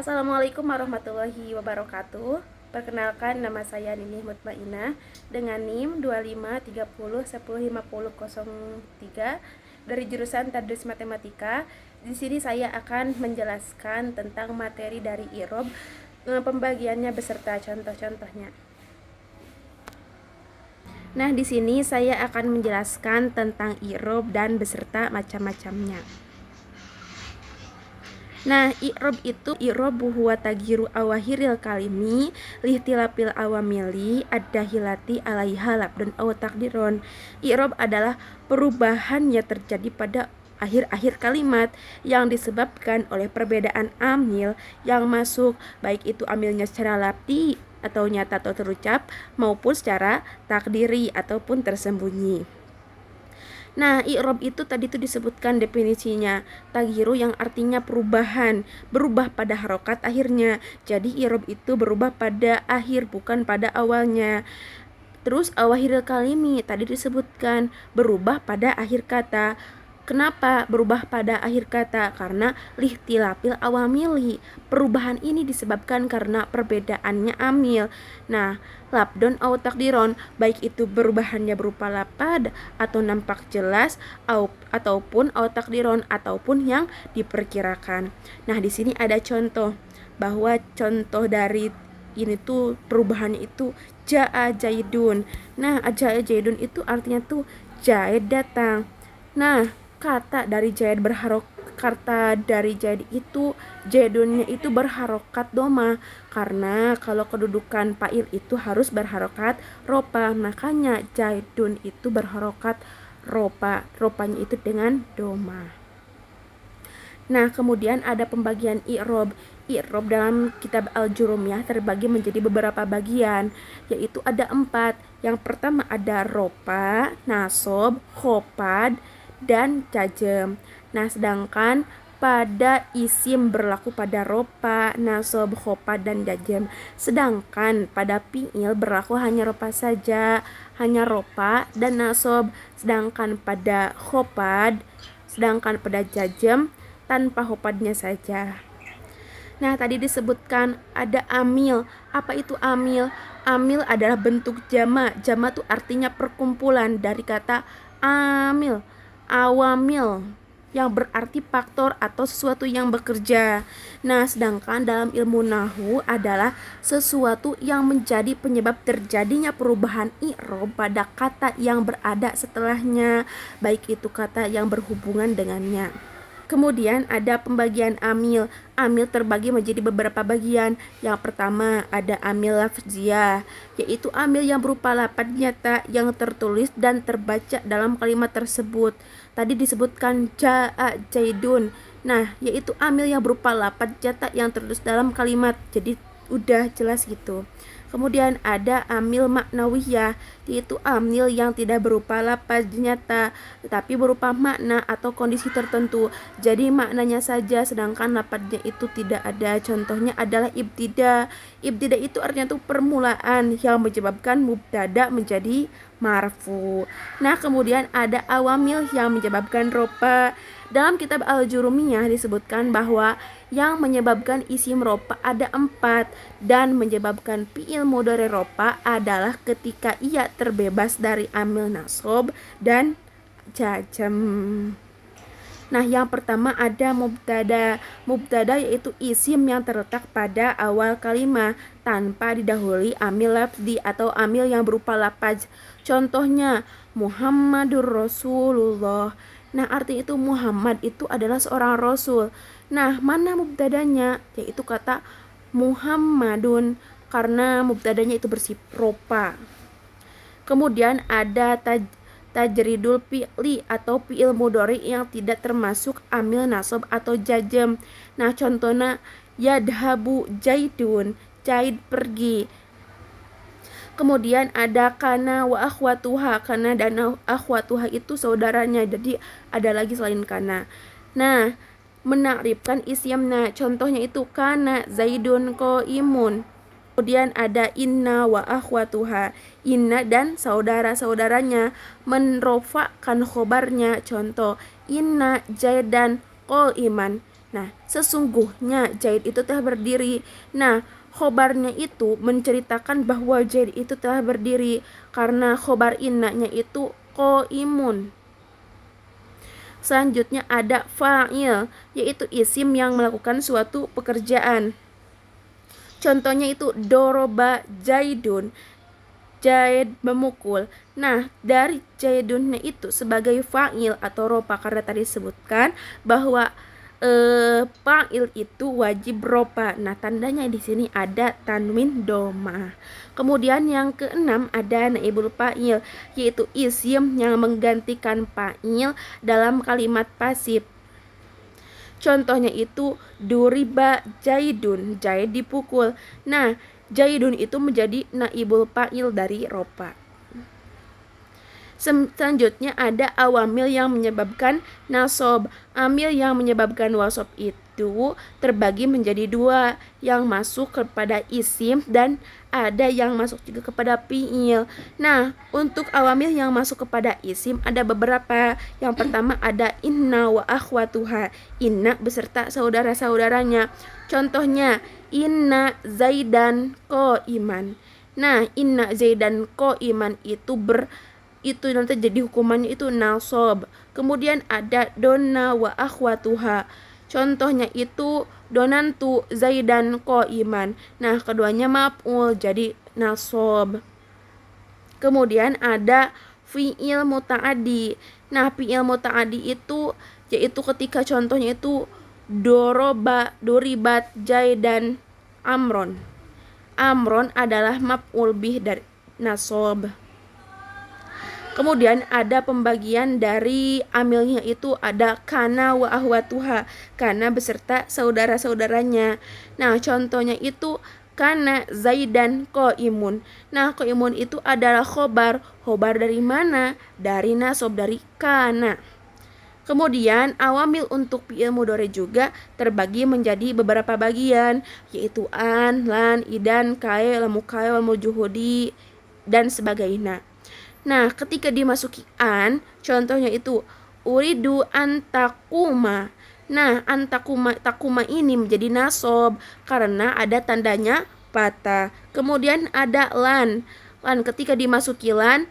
Assalamualaikum warahmatullahi wabarakatuh. Perkenalkan, nama saya Ninih Mutmainah dengan NIM 2530105003 dari jurusan Tadris Matematika. Di sini saya akan menjelaskan tentang materi dari i'rab, pembagiannya beserta contoh-contohnya. Nah, di sini saya akan menjelaskan tentang i'rab dan beserta macam-macamnya. Nah, i'rab itu i'rabu huwa tagyiru awahiril kalimi lihtilapil awamili ad-dahilati alaiha labdun aw takdiron. I'rab adalah perubahan yang terjadi pada akhir-akhir kalimat yang disebabkan oleh perbedaan amil yang masuk, baik itu amilnya secara labdi atau nyata atau terucap maupun secara takdiri ataupun tersembunyi. Nah, i'rab itu tadi disebutkan definisinya, tagyiru yang artinya perubahan, berubah pada harokat akhirnya. Jadi i'rab itu berubah pada akhir, bukan pada awalnya. Terus awahiril kalimi tadi disebutkan berubah pada akhir kata. Kenapa berubah pada akhir kata? Karena lihtilapil awamili. Perubahan ini disebabkan karena perbedaannya amil. Nah, labdon atau takdiron, baik itu perubahannya berupa lapad atau nampak jelas ataupun au takdiron ataupun yang diperkirakan. Nah, di sini ada contoh bahwa contoh dari ini tuh perubahannya itu jaa jaidun. Nah, jaa jaidun itu artinya tuh Zaid datang. Nah, kata dari Zaid itu Zaidunnya itu berharokat doma, karena kalau kedudukan fa'il itu harus berharokat ropa, makanya Zaidun itu berharokat ropa, ropanya itu dengan doma. Nah, kemudian ada pembagian i'rab. I'rab dalam kitab Al-Jurumiyah terbagi menjadi beberapa bagian, yaitu ada 4. Yang pertama ada ropa, nasob, khopad, dan jazm. Nah, sedangkan pada isim berlaku pada ropa, nasob, khopad, dan jazm. Sedangkan pada fi'il berlaku hanya ropa saja, hanya ropa dan nasob. Sedangkan pada jazm tanpa khopadnya saja. Nah, tadi disebutkan ada amil. Apa itu amil? Amil adalah bentuk jama'. Jama' itu artinya perkumpulan dari kata amil, awamil, yang berarti faktor atau sesuatu yang bekerja. Nah, sedangkan dalam ilmu nahwu adalah sesuatu yang menjadi penyebab terjadinya perubahan i'rab pada kata yang berada setelahnya, baik itu kata yang berhubungan dengannya. Kemudian ada pembagian amil. Amil terbagi menjadi beberapa bagian. Yang pertama ada amil lafziyah, yaitu amil yang berupa lafaz nyata yang tertulis dan terbaca dalam kalimat tersebut. Tadi disebutkan jaa jaidun. Nah, yaitu amil yang berupa lafaz nyata yang tertulis dalam kalimat. Jadi udah jelas gitu. Kemudian ada amil maknawiyah, yaitu amil yang tidak berupa lafaz nyata tetapi berupa makna atau kondisi tertentu. Jadi maknanya saja sedangkan lafaznya itu tidak ada. Contohnya adalah ibtida. Ibtida itu artinya tuh permulaan yang menyebabkan mubtada menjadi marfu. Nah, kemudian ada awamil yang menyebabkan ropa. Dalam kitab Al-Jurumiyah disebutkan bahwa yang menyebabkan isim ropa ada 4 dan menyebabkan fi'il mudhari ropa adalah ketika ia terbebas dari amil nasob dan jazm. Nah, yang pertama ada mubtada. Mubtada yaitu isim yang terletak pada awal kalimat tanpa didahului amil lafzi atau amil yang berupa lafaz. Contohnya Muhammadur Rasulullah. Nah, arti itu Muhammad itu adalah seorang rasul. Nah, mana mubtadanya? Yaitu kata Muhammadun, karena mubtadanya itu bersifat ropa. Kemudian ada tajridul fi'li atau fi'il mudhari yang tidak termasuk amil nasab atau jazm. Nah, contohnya yadhabu jaidun, Zaid pergi. Kemudian ada kana wa akhwatuha. Kana dan akhwatuha itu saudaranya, jadi ada lagi selain kana. Nah, menakribkan isimna, contohnya itu kana zaidun qaimun. Kemudian ada inna wa akhwatuha, inna dan saudara-saudaranya. Menrofakkan khobarnya, contoh inna zaidan qaiman, Nah, sesungguhnya Zaid itu telah berdiri. Nah, khobarnya itu menceritakan bahwa Zaid itu telah berdiri karena khobar innanya itu qaimun. Selanjutnya ada fa'il, yaitu isim yang melakukan suatu pekerjaan. Contohnya itu doroba Zaidun, Zaid memukul. Nah, dari Zaidunnya itu sebagai fa'il atau ropa, karena tadi disebutkan bahwa fa'il itu wajib ropa. Nah, tandanya di sini ada tanwin doma. Kemudian yang keenam ada naibul fa'il, yaitu isim yang menggantikan fa'il dalam kalimat pasif. Contohnya itu duriba Zaidun, Zaid dipukul. Nah, Zaidun itu menjadi naibul fa'il dari ropa. Selanjutnya ada awamil yang menyebabkan nasob. Amil yang menyebabkan wasob itu terbagi menjadi dua, yang masuk kepada isim dan ada yang masuk juga kepada fi'il. Nah, untuk awamil yang masuk kepada isim ada beberapa. Yang pertama ada inna wa akhwatuha, inna beserta saudara-saudaranya. Contohnya inna Zaidan iman. Nah, inna Zaidan iman itu nanti jadi hukumannya itu nasob. Kemudian ada dona wa akhwatuha. Contohnya itu donantu Zaidan iman. Nah, keduanya maf'ul jadi nasob. Kemudian ada fi'il muta'addi. Nah, fi'il muta'addi itu yaitu ketika contohnya itu doribat Zaidan amron. Amron adalah maf'ul bih dari nasob. Kemudian ada pembagian dari amilnya itu ada kana wa ahwatuha, kana beserta saudara-saudaranya. Nah, contohnya itu kana Zaidan qaimun. Nah, qaimun itu adalah khobar. Khobar dari mana? Dari nasob, dari kana. Kemudian awamil untuk fi'il mudhari juga terbagi menjadi beberapa bagian, yaitu an, lan, idan, kae, lamukai, walmujuhudi dan sebagainya. Nah, ketika dimasuki an, contohnya itu uridu antakuma. Nah, takuma ini menjadi nasob karena ada tandanya patah. Kemudian ada lan. Lan ketika dimasuki lan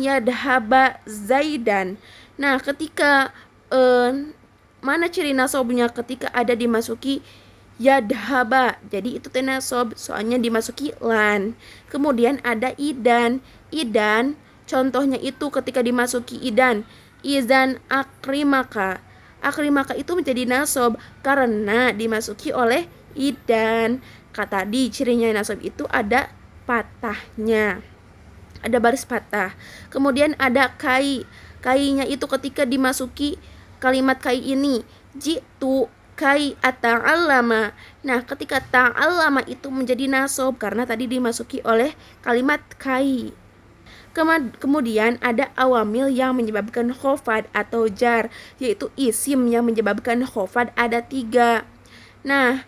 yadhaba Zaidan. Nah, ketika mana ciri nasobnya ketika ada dimasuki yadhaba. Jadi itu nasob soalnya dimasuki lan. Kemudian ada idan. Idan contohnya itu ketika dimasuki idan, izan akrimaka. Akrimaka itu menjadi nasob karena dimasuki oleh idan. Kata di cirinya nasob itu ada patahnya, ada baris patah. Kemudian ada kai. Kainya itu ketika dimasuki kalimat kai ini jitu kai ata'allama. Nah, ketika ta'allama itu menjadi nasob karena tadi dimasuki oleh kalimat kai. Kemudian ada awamil yang menyebabkan khofad atau jar, yaitu isim yang menyebabkan khofad ada 3. Nah,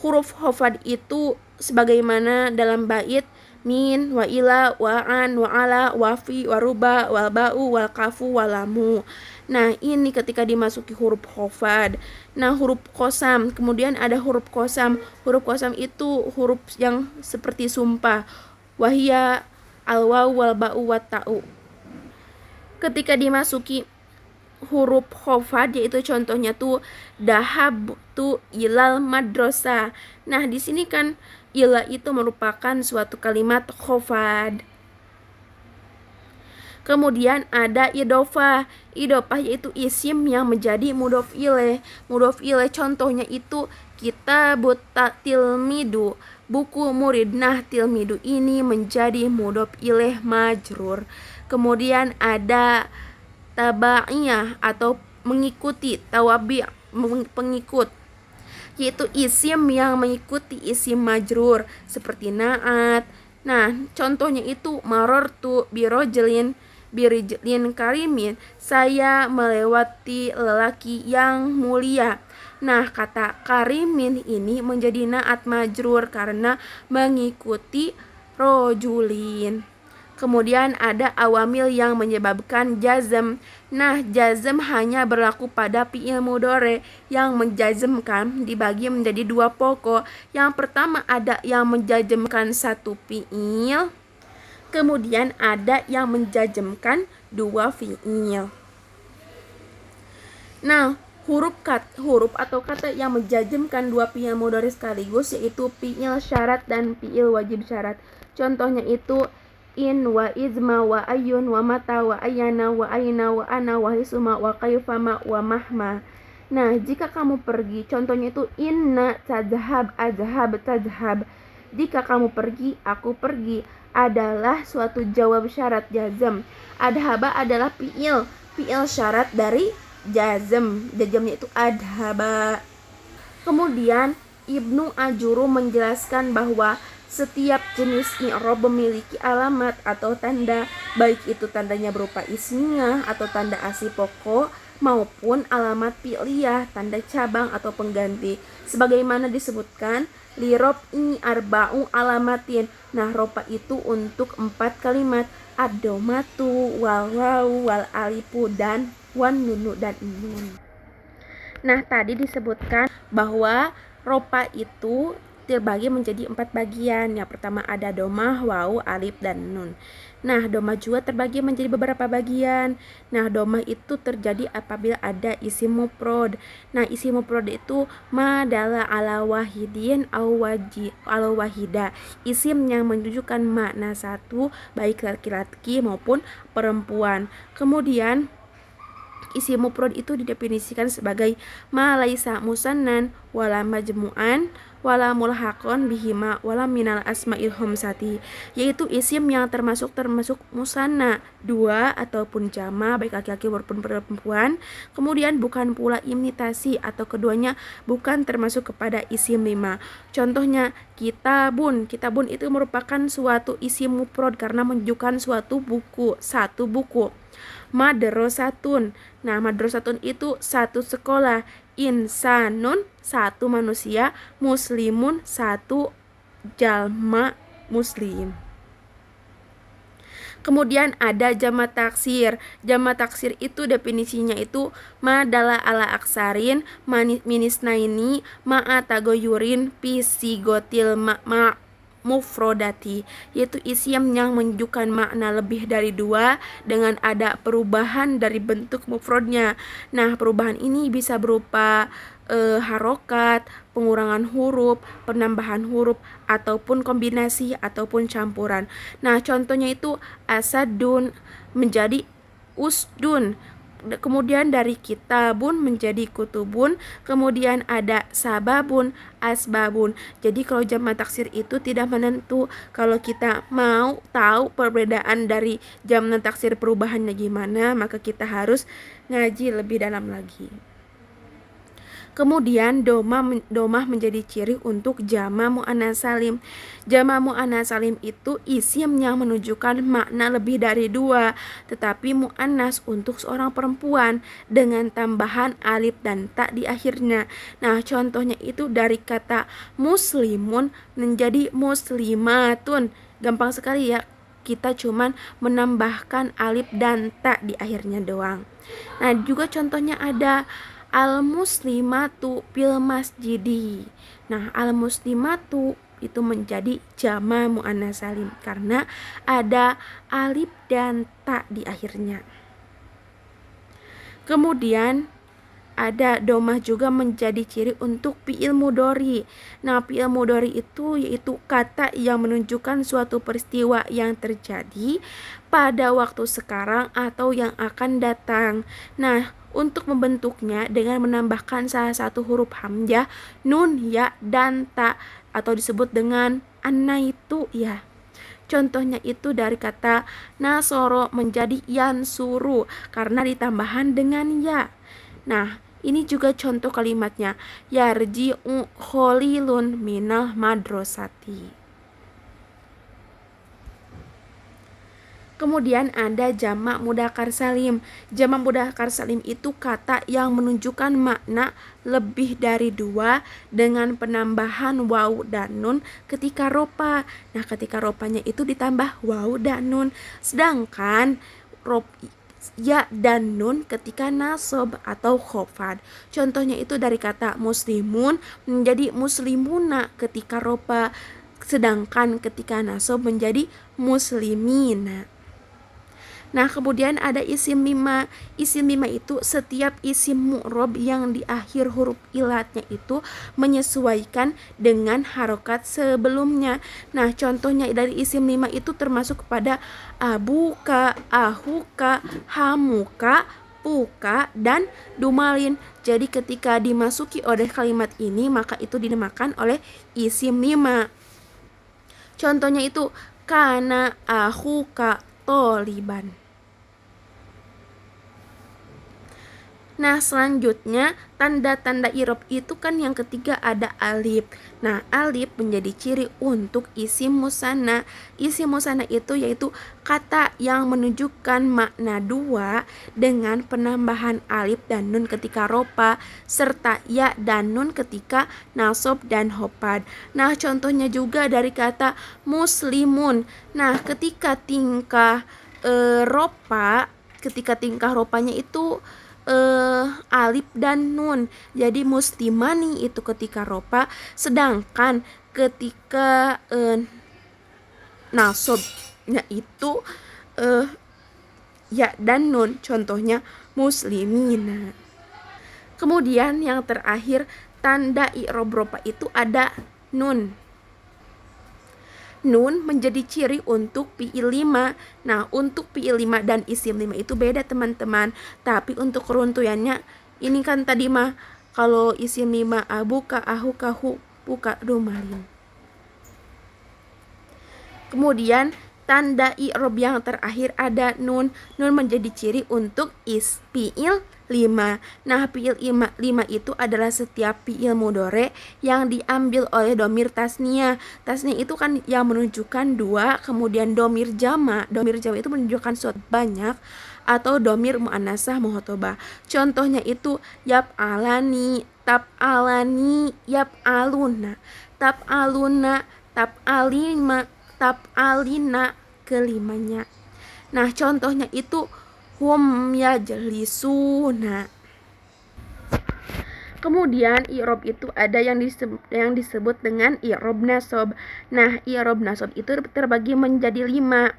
huruf khofad itu sebagaimana dalam bait min, wa ila, wa an, wa ala, wa fi, wa ruba, wal ba'u, wal kafu, walamu. Nah, ini ketika dimasuki huruf khofad. Nah, huruf kosam, kemudian ada huruf kosam. Huruf kosam itu huruf yang seperti sumpah. Wahia al-waw wal ba'u wat ta'u. Ketika dimasuki huruf khofad yaitu contohnya tuh dahab tu ilal madrasah. Nah, di sini kan ila itu merupakan suatu kalimat khofad. Kemudian ada idofah. Idofah yaitu isim yang menjadi mudhof ilaih. Mudhof ilaih contohnya itu kitabut tilmidu, buku murid. Nah, tilmidu ini menjadi mudhof ilaih majrur. Kemudian ada tabaiyah atau mengikuti, tawabi pengikut, yaitu isim yang mengikuti isim majrur seperti naat. Nah, contohnya itu marortu birijlin karimin, saya melewati lelaki yang mulia. Nah, kata karimin ini menjadi naat majrur karena mengikuti rojulin. Kemudian ada awamil yang menyebabkan jazm. Nah, jazm hanya berlaku pada fi'il mudhari. Yang menjazmkan dibagi menjadi dua pokok. Yang pertama ada yang menjazmkan satu fi'il, kemudian ada yang menjazmkan dua fi'il. Nah, huruf atau kata yang menjazmkan dua fi'il mudhari sekaligus yaitu fi'il syarat dan fi'il wajib syarat. Contohnya itu in wa izma wa ayun wa mata wa ayana wa aina wa ana wa hisuma wa kaifama wa mahma. Nah, jika kamu pergi, contohnya itu inna tazhab azhab tazhab. Jika kamu pergi, aku pergi adalah suatu jawab syarat jazm. Adhaba adalah fi'il syarat dari jazm. Jazmnya itu adhaba. Kemudian Ibnu Ajuru menjelaskan bahwa setiap jenis i'rab memiliki alamat atau tanda, baik itu tandanya berupa ismiyah atau tanda asli pokok maupun alamat fi'liyah, tanda cabang atau pengganti. Sebagaimana disebutkan lirob'i arba'u alamatin. Nah, ropa itu untuk 4 kalimat, ad-domatu, wal wawu, wal alifu, dan wan nunu dan nun. Nah, tadi disebutkan bahwa ropa itu terbagi menjadi 4 bagian. Yang pertama ada domah, wawu, alif, dan nun. Nah, domah juga terbagi menjadi beberapa bagian. Nah, domah itu terjadi apabila ada isim mufrad. Nah, isim mufrad itu madalla ala wahidin au ala wahida. Isim yang menunjukkan makna satu, baik laki-laki maupun perempuan. Kemudian isim mufrad itu didefinisikan sebagai ma laisa musannan wala majmu'an wala mulhaqon bihima wala minal asma'il khamsati, yaitu isim yang termasuk musanna, dua ataupun jama baik laki-laki maupun perempuan. Kemudian bukan pula imitasi atau keduanya bukan termasuk kepada isim lima. Contohnya kitabun itu merupakan suatu isim mufrad karena menunjukkan suatu buku, satu buku. Madrasatun. Nah, madrasatun itu satu sekolah. Insanun satu manusia. Muslimun satu jalma muslim. Kemudian ada jamak taksir. Jamak taksir itu definisinya itu madala ala aksarin minisnaini ma'a tagoyurin pisigotil mufrodati, yaitu isim yang menunjukkan makna lebih dari dua dengan ada perubahan dari bentuk mufrodnya. Nah, perubahan ini bisa berupa harokat, pengurangan huruf, penambahan huruf, ataupun kombinasi ataupun campuran. Nah, contohnya itu asadun menjadi usdun. Kemudian dari kitabun menjadi kutubun, kemudian ada sababun, asbabun. Jadi kalau jamak taksir itu tidak menentu. Kalau kita mau tahu perbedaan dari jamak taksir perubahannya gimana, maka kita harus ngaji lebih dalam lagi. Kemudian domah menjadi ciri untuk jama' muannats salim. Jama' muannats salim itu isim yang menunjukkan makna lebih dari dua, tetapi muannas untuk seorang perempuan dengan tambahan alif dan ta di akhirnya. Nah, contohnya itu dari kata muslimun menjadi muslimatun. Gampang sekali ya. Kita cuman menambahkan alif dan ta di akhirnya doang. Nah, juga contohnya ada al-muslimatu fil masjidi. Nah, al-muslimatu itu menjadi jama' muannats salim karena ada alif dan ta di akhirnya. Kemudian ada domah juga menjadi ciri untuk fi'il mudhari. Nah, fi'il mudhari itu yaitu kata yang menunjukkan suatu peristiwa yang terjadi pada waktu sekarang atau yang akan datang. Nah, untuk membentuknya dengan menambahkan salah satu huruf hamzah, nun, ya, dan ta atau disebut dengan anna itu ya. Contohnya itu dari kata nasoro menjadi yansuru karena ditambahan dengan ya. Nah, ini juga contoh kalimatnya, yarji'u kholilun minal madrasati. Kemudian ada jamak mudzakkar salim. Jamak mudzakkar salim itu kata yang menunjukkan makna lebih dari dua dengan penambahan waw dan nun ketika ropa. Nah, ketika ropanya itu ditambah waw dan nun. Sedangkan ya dan nun ketika nasob atau khofad. Contohnya itu dari kata muslimun menjadi muslimuna ketika ropa, sedangkan ketika nasob menjadi muslimina. Nah, kemudian ada isim mima. Isim mima itu setiap isim mu'rob yang di akhir huruf ilatnya itu menyesuaikan dengan harokat sebelumnya. Nah, contohnya dari isim mima itu termasuk kepada abuka, ahuka, hamuka, puka, dan dumalin. Jadi ketika dimasuki oleh kalimat ini, maka itu dinamakan oleh isim mima. Contohnya itu kana ahuka toliban. Nah, selanjutnya tanda-tanda irob itu kan yang ketiga ada alif. Nah, alif menjadi ciri untuk isim musanna. Isim musanna itu yaitu kata yang menunjukkan makna dua dengan penambahan alif dan nun ketika ropa serta ya dan nun ketika nasob dan hopad. Nah, contohnya juga dari kata muslimun. Nah, ketika tingkah ropa, ketika tingkah ropanya itu alif dan nun. Jadi muslimani itu ketika ropa, sedangkan ketika nasobnya itu ya dan nun. Contohnya muslimina. Kemudian yang terakhir tanda i'rob ropa itu ada nun. Nun menjadi ciri untuk fi'il 5. Nah, untuk fi'il 5 dan isim 5 itu beda, teman-teman. Tapi untuk keruntuyannya ini kan tadi mah kalau isim 5 abuka, ahuka, hu, puka, dumalin. Kemudian tanda i'rob yang terakhir ada nun. Nun menjadi ciri untuk fi'il 5. Nah, fi'il 5 itu adalah setiap fi'il mudhore yang diambil oleh domir tasniyah. Tasniyah itu kan yang menunjukkan dua, kemudian domir jama. Domir jama itu menunjukkan suatu banyak, atau domir muannasah muhotobah. Contohnya itu yaf'alani, taf'alani, yaf'aluna, taf'aluna, taf'alima, taf'alina kelimanya. Nah, contohnya itu hum yajlisuna. Kemudian i'rob itu ada yang disebut dengan i'rob nasob. Nah, i'rob nasob itu terbagi menjadi 5.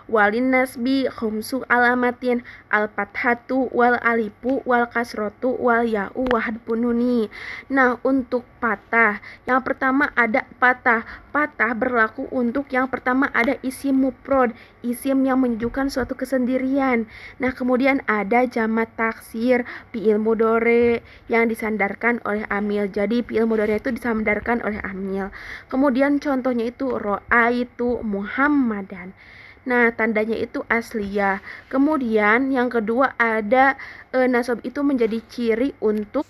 Walin nasbi khumsu alamatin al-fathatu wal alifu wal kasrotu wal ya'u wahad pununi. Nah, untuk patah, yang pertama ada patah. Patah berlaku untuk yang pertama ada isim mufrad, isim yang menunjukkan suatu kesendirian. Nah, kemudian ada jamak taksir, fi'il mudhore yang disandarkan oleh amil. Jadi fi'il mudhore itu disandarkan oleh amil. Kemudian contohnya itu ro'aitu Muhammadan. Nah, tandanya itu asliyah. Kemudian yang kedua ada nasab itu menjadi ciri untuk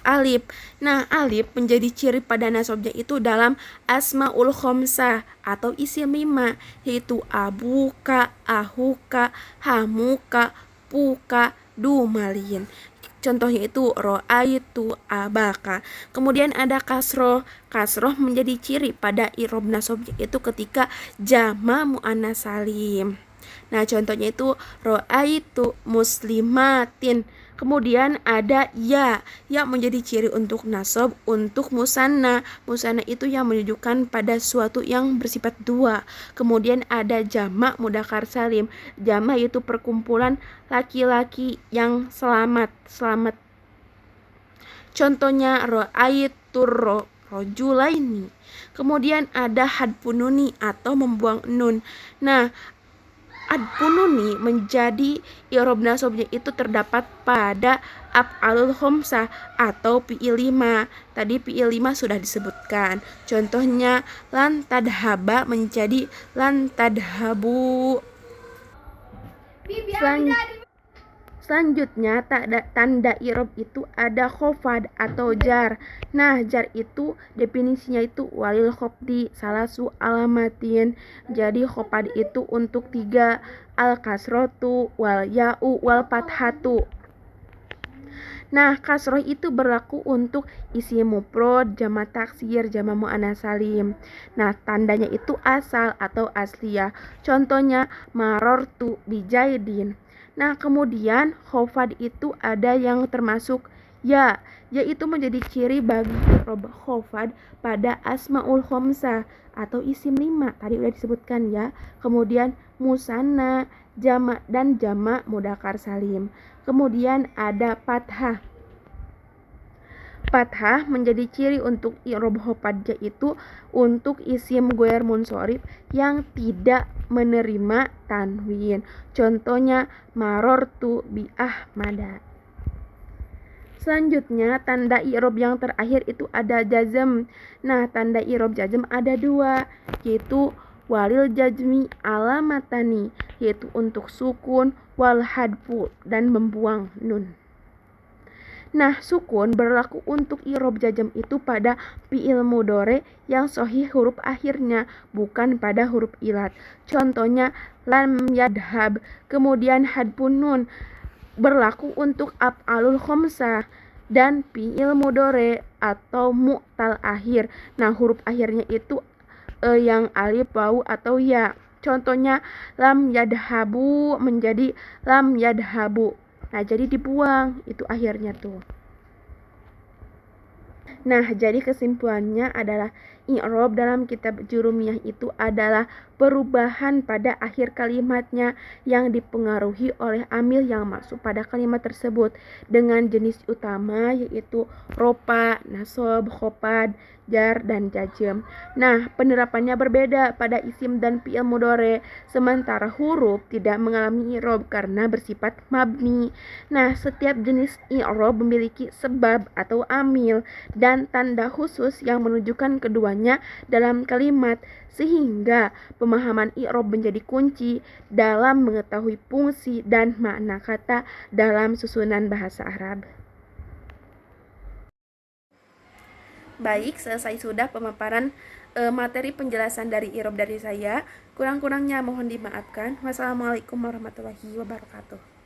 alif. Nah, alif menjadi ciri pada nasabnya itu dalam asmaul khomsah atau isim 5, yaitu abuka, ahuka, hamuka, puka, dumalin. Contohnya itu ro'aitu abaka. Kemudian ada kasroh. Kasroh menjadi ciri pada i'rob nasabnya itu ketika jama muannas salim. Nah, contohnya itu ro'aitu muslimatin. Kemudian ada ya. Ya menjadi ciri untuk nasab untuk musanna. Musanna itu yang menunjukkan pada suatu yang bersifat dua. Kemudian ada jamak mudzakkar salim. Jamak itu perkumpulan laki-laki yang selamat. Contohnya ro'aitur rojulaini. Kemudian ada hadpununi atau membuang nun. Nah, hadpununi menjadi i'rob nasabnya itu terdapat pada af'alul khomsah atau fi'il 5. Tadi fi'il 5 sudah disebutkan. Contohnya lan tadhaba menjadi lan tadhabu. Selanjutnya tanda i'rab itu ada khofad atau jar. Nah, jar itu definisinya itu walil khofdi salasu alamatin. Jadi khofad itu untuk 3, al kasrotu wal ya'u wal fathatu. Nah, kasroh itu berlaku untuk isim mufrad, jamak taksir, jamak muannats salim. Nah, tandanya itu asal atau asliyah. Contohnya marortu bijaidin. Nah, kemudian khofad itu ada yang termasuk ya, yaitu menjadi ciri bagi i'rab khofad pada asmaul khamsah atau isim 5. Tadi udah disebutkan ya. Kemudian musanna, jamak dan jamak mudzakkar salim. Kemudian ada fathah. Fathah menjadi ciri untuk i'rab khofad yaitu untuk isim ghair munsharif yang tidak menerima tanwin. Contohnya marortu bi Ahmada. Selanjutnya tanda i'rab yang terakhir itu ada jazm. Nah, tanda i'rab jazm ada 2, yaitu walil jazmi alamatani, yaitu untuk sukun, wal hadfu dan membuang nun. Nah, sukun berlaku untuk i'rab jazm itu pada fi'il mudhari yang sahih huruf akhirnya, bukan pada huruf ilat. Contohnya lam yadhab. Kemudian hadfun nun berlaku untuk af'alul khamsah dan fi'il mudhari atau mu'tal akhir. Nah, huruf akhirnya itu yang alif, waw atau ya. Contohnya lam yadhabu menjadi lam yadhabu. Nah, jadi dibuang itu akhirnya tuh. Nah, jadi kesimpulannya adalah i'rab dalam kitab Jurumiyah itu adalah perubahan pada akhir kalimatnya yang dipengaruhi oleh amil yang masuk pada kalimat tersebut dengan jenis utama yaitu ropa, nasab, khofad, jar, dan jazm. Nah, penerapannya berbeda pada isim dan fi'il mudhari, sementara huruf tidak mengalami i'rab karena bersifat mabni. Nah, setiap jenis i'rab memiliki sebab atau amil dan tanda khusus yang menunjukkan keduanya dalam kalimat, sehingga pemahaman i'rab menjadi kunci dalam mengetahui fungsi dan makna kata dalam susunan bahasa Arab. Baik, selesai sudah pemaparan materi penjelasan dari i'rab dari saya. Kurang-kurangnya mohon dimaafkan. Wassalamualaikum warahmatullahi wabarakatuh.